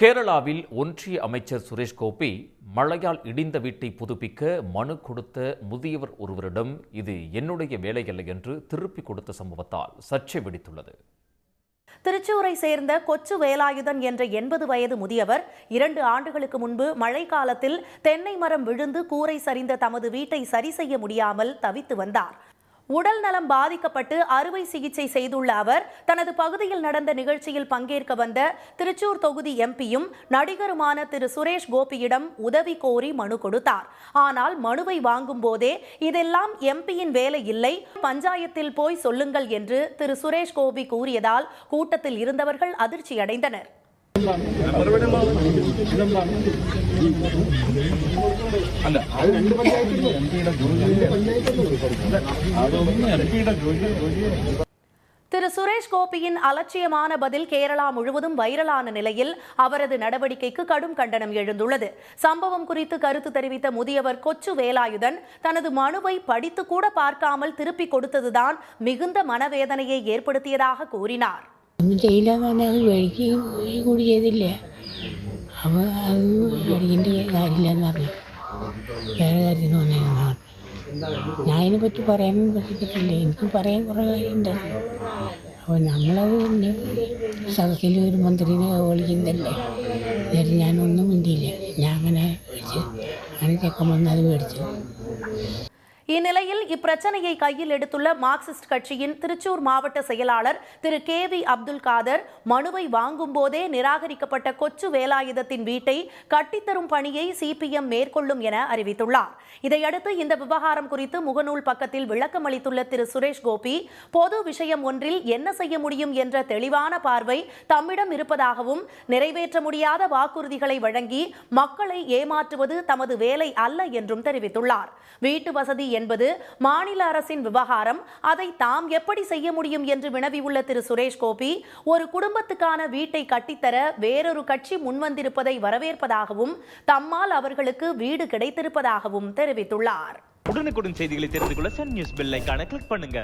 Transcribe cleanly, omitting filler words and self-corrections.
கேரளாவில் ஒன்றிய அமைச்சர் சுரேஷ் கோபி மழையால் இடிந்த வீட்டை புதுப்பிக்க மனு கொடுத்த முதியவர் ஒருவரிடம் இது என்னுடைய வேலையல்ல என்று திருப்பிக் கொடுத்த சம்பவத்தால் சர்ச்சை வெடித்துள்ளது. திருச்சூரை சேர்ந்த கொச்சு வேலாயுதன் என்ற 80 வயது முதியவர் 2 ஆண்டுகளுக்கு முன்பு மழை காலத்தில் தென்னை மரம் விழுந்து கூரை சரிந்த தமது வீட்டை சரி செய்ய முடியாமல் தவித்து வந்தார். உடல் நலம் பாதிக்கப்பட்டு அறுவை சிகிச்சை செய்துள்ள அவர் தனது பகுதியில் நடந்த நிகழ்ச்சியில் பங்கேற்க வந்த திருச்சூர் தொகுதி எம்பியும் நடிகருமான திரு சுரேஷ் கோபியிடம் உதவி கோரி மனு கொடுத்தார். ஆனால் மனுவை வாங்கும் போதே இதெல்லாம் எம்பியின் வேலை இல்லை, பஞ்சாயத்தில் போய் சொல்லுங்கள் என்று திரு சுரேஷ் கோபி கூறியதால் கூட்டத்தில் இருந்தவர்கள் அதிர்ச்சியடைந்தனர். திரு சுரேஷ் கோபியின் அலட்சியமான பதில் கேரளா முழுவதும் வைரலான நிலையில் அவரது நடவடிக்கைக்கு கடும் கண்டனம் எழுந்துள்ளது. சம்பவம் குறித்து கருத்து தெரிவித்த முதியவர் கொச்சு வேலாயுதன் தனது மனுவை படித்து கூட பார்க்காமல் திருப்பி கொடுத்ததுதான் மிகுந்த மனவேதனையை ஏற்படுத்தியதாக கூறினார். ഒന്നും ചെയ്യില്ലെന്ന് പറഞ്ഞാൽ അത് മേടിക്കുകയും കൂടി ചെയ്തില്ല. അപ്പോൾ അത് മേടിക്കേണ്ട കാര്യമില്ലെന്ന് പറഞ്ഞു. വേറെ കാര്യത്തിന് വന്നതെന്ന് പറഞ്ഞു. ഞാൻ അതിനെപ്പറ്റി പറയാനും പറ്റില്ല, എനിക്കും പറയാൻ കുറേ കാര്യമുണ്ടല്ലോ. അപ്പോൾ നമ്മളത് സദസ്സിൽ ഒരു മന്ത്രിനെ വിളിക്കുന്നതല്ലേ, എന്നിട്ട് ഞാനൊന്നും മിണ്ടിയില്ല. ഞാൻ അങ്ങനെ മേടിച്ചു, അങ്ങനെ ചെക്കൻ വന്ന് അത് മേടിച്ചു. இந்நிலையில் இப்பிரச்சனையை கையில் எடுத்துள்ள மார்க்சிஸ்ட் கட்சியின் திருச்சூர் மாவட்ட செயலாளர் திரு KV அப்துல் காதர் மனுவை வாங்கும் போதே நிராகரிக்கப்பட்ட கொச்சு வேலாயுதத்தின் வீட்டை கட்டித்தரும் பணியை CPM மேற்கொள்ளும் என அறிவித்துள்ளார். இதையடுத்து இந்த விவகாரம் குறித்து முகநூல் பக்கத்தில் விளக்கம் அளித்துள்ள திரு சுரேஷ் கோபி, பொது விஷயம் ஒன்றில் என்ன செய்ய முடியும் என்ற தெளிவான பார்வை தம்மிடம் இருப்பதாகவும் நிறைவேற்ற முடியாத வாக்குறுதிகளை வழங்கி மக்களை ஏமாற்றுவது தமது வேலை அல்ல என்றும் தெரிவித்துள்ளார். வீட்டு வசதி என்பது மாநில அரசின் விவகாரம், அதை தாம் எப்படி செய்ய முடியும் என்று வினவியுள்ள திரு சுரேஷ் கோபி, ஒரு குடும்பத்துக்கான வீட்டை கட்டித்தர வேறொரு கட்சி முன்வந்திருப்பதை வரவேற்பதாகவும் தம்மால் அவர்களுக்கு வீடு கிடைத்திருப்பதாகவும் தெரிவித்துள்ளார். உடனுக்குடன் செய்திகளை தெரிந்து கொள்ள சன் நியூஸ் பெல் ஐகானை கிளிக் பண்ணுங்க.